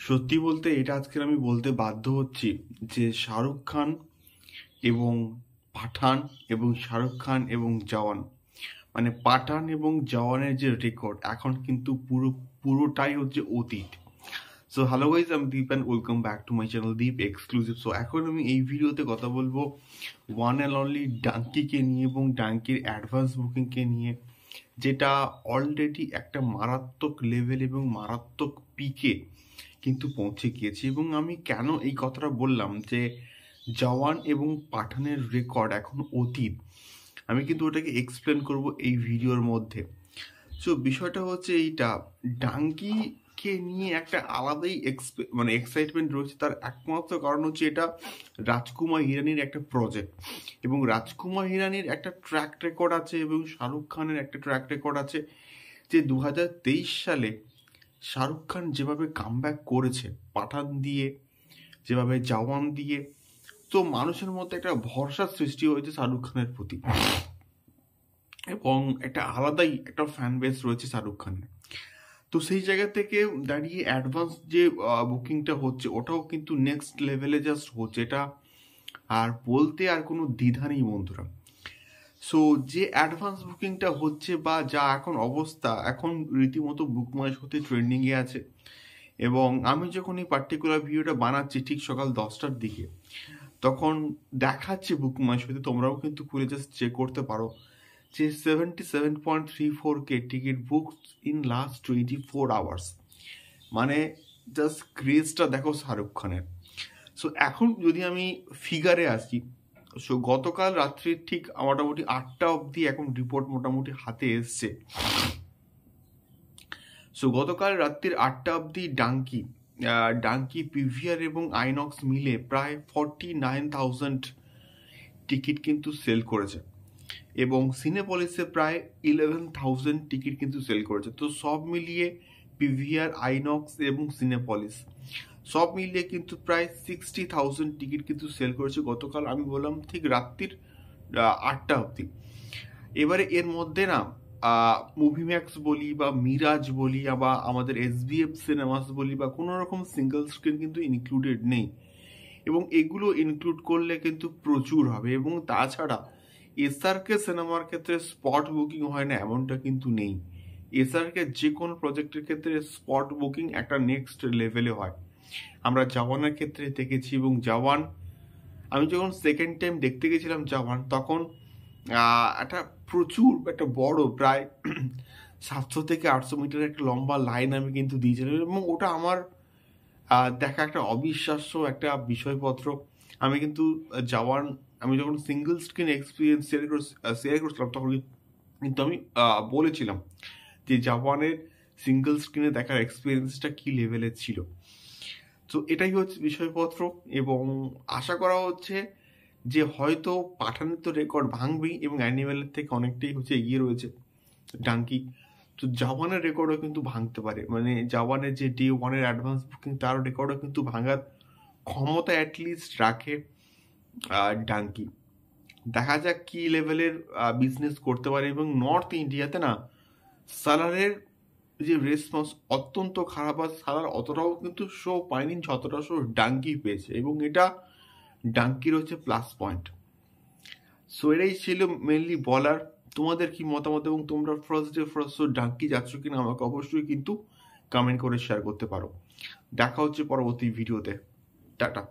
সত্যি বলতে এটা আজকের আমি বলতে বাধ্য হচ্ছি যে শাহরুখ খান এবং পাঠান এবং শাহরুখ খান এবং জওয়ান, মানে পাঠান এবং জওয়ানের যে রেকর্ড এখন কিন্তু পুরোটাই হচ্ছে অতীত। সো হ্যালো গাইজ, আমি Deep and welcome back to my channel Deep exclusive. So এখন আমি এই ভিডিওতে কথা বলবো ওয়ান অ্যান্ড অনলি ডাঙ্কিকে নিয়ে এবং ডাঙ্কির অ্যাডভান্স বুকিংকে নিয়ে, যেটা অলরেডি একটা মারাত্মক লেভেল এবং মারাত্মক পিকে কিন্তু পৌঁছে গিয়েছে। এবং আমি কেন এই কথাটা বললাম যে জওয়ান এবং পাঠানের রেকর্ড এখন অতীত, আমি কিন্তু ওটাকে এক্সপ্লেন করব এই ভিডিওর মধ্যে। সো বিষয়টা হচ্ছে এইটা, ডাঙ্কিকে নিয়ে একটা আলাদাই মানে এক্সাইটমেন্ট রয়েছে। তার একমাত্র কারণ হচ্ছে এটা রাজকুমার হিরানির একটা প্রজেক্ট, এবং রাজকুমার হিরানির একটা ট্র্যাক রেকর্ড আছে এবং শাহরুখ খানের একটা ট্র্যাক রেকর্ড আছে যে 2023 সালে শাহরুখ খান যেভাবে কামব্যাক করেছে পাঠান দিয়ে, যেভাবে জওয়ান দিয়ে, তো মানুষের মধ্যে একটা ভরসার সৃষ্টি হয়েছে শাহরুখ খানের প্রতি, এবং একটা আলাদাই একটা ফ্যান বেস রয়েছে শাহরুখ খানের। তো সেই জায়গা থেকে দাঁড়িয়ে অ্যাডভান্স যে বুকিংটা হচ্ছে ওটাও কিন্তু নেক্সট লেভেলে জাস্ট হচ্ছে, এটা আর বলতে আর কোনো দ্বিধা নেই বন্ধুরা। সো যে অ্যাডভান্স বুকিংটা হচ্ছে বা যা এখন অবস্থা, এখন রীতিমতো বুক মাই শোতে ট্রেন্ডিংয়ে আছে। এবং আমি যখন এই পার্টিকুলার ভিডিওটা বানাচ্ছি ঠিক সকাল 10টার দিকে, তখন দেখাচ্ছে বুক মাই শোতে, তোমরাও কিন্তু খুলে জাস্ট চেক করতে পারো যে 77.34K ticket book in last 24 hours. মানে জাস্ট ক্রেজটা দেখো শাহরুখ খানের। সো এখন যদি আমি ফিগারে আসি, সো গতকাল রাত্রির ঠিক মোটামুটি 8টা অবধি এখন রিপোর্ট মোটামুটি হাতে এসছে। সো গতকাল রাত্রির 8টা অবধি ডাঙ্কি পিভিআর এবং আইনক্স মিলে প্রায় 49,000 টিকিট কিন্তু সেল করেছে, এবং সিনেপলিসে প্রায় 11,000 টিকিট কিন্তু সেল করেছে। তো সব মিলিয়ে পিভিআর, আইনক্স এবং সিনেপলিস সব মিলিয়ে কিন্তু প্রায় 60,000 টিকিট কিন্তু সেল করেছে গতকাল, আমি বললাম ঠিক রাত্রির 8টা অবধি। এবারে এর মধ্যে না মুভি ম্যাক্স বলি বা মিরাজ বলি বা আমাদের SBF সিনেমাস বলি বা কোনো রকম সিঙ্গেল স্ক্রিন কিন্তু ইনক্লুডেড নেই, এবং এগুলো ইনক্লুড করলে কিন্তু প্রচুর হবে। এবং তাছাড়া SRK সিনেমার ক্ষেত্রে স্পট বুকিং হয় না এমনটা কিন্তু নেই। SRK যে কোনো প্রজেক্টের ক্ষেত্রে স্পট বুকিং একটা নেক্সট লেভেলে হয়, আমরা জওয়ানের ক্ষেত্রে দেখেছি। এবং জওয়ান আমি যখন সেকেন্ড টাইম দেখতে গেছিলাম জওয়ান, তখন একটা প্রচুর একটা বড় প্রায় 700 থেকে 800 মিটার একটা লম্বা লাইন আমি কিন্তু দিয়েছিলাম, এবং ওটা আমার দেখা একটা অবিশ্বাস্য একটা বিষয়পত্র। আমি কিন্তু জওয়ান, আমি যখন সিঙ্গেল স্ক্রিন এক্সপিরিয়েন্স শেয়ার করছিলাম তখন কিন্তু আমি বলেছিলাম যে জওয়ানের সিঙ্গেল স্ক্রিনে দেখার এক্সপিরিয়েন্সটা কি লেভেলের ছিল। তো এটাই হচ্ছে বিষয়পত্র, এবং আশা করা হচ্ছে যে হয়তো পাঠানের তো রেকর্ড ভাঙবেই, এবং অ্যানিমেলের থেকে অনেকটাই হচ্ছে এগিয়ে রয়েছে ডাঙ্কি। তো জওয়ানের রেকর্ডও কিন্তু ভাঙতে পারে, মানে জওয়ানের যে ডে ওয়ানের অ্যাডভান্স বুকিং তার রেকর্ডও কিন্তু ভাঙার ক্ষমতা অ্যাটলিস্ট রাখে ডাঙ্কি। দেখা যাক কি লেভেলের বিজনেস করতে পারে। এবং নর্থ ইন্ডিয়াতে না সালারের যে রেসপন্স অত্যন্ত খারাপ, আর সালার অতটাও কিন্তু শো পায়নি যতটা শো ডাঙ্কি পেয়েছে, এবং এটা ডাঙ্কির হচ্ছে প্লাস পয়েন্ট। সো এটাই ছিল মেনলি বলার। তোমাদের কি মতামত, এবং তোমরা first day first show Dunki যাচ্ছ কিনা আমাকে অবশ্যই কিন্তু কমেন্ট করে শেয়ার করতে পারো। দেখা হচ্ছে পরবর্তী ভিডিওতে। টাটা।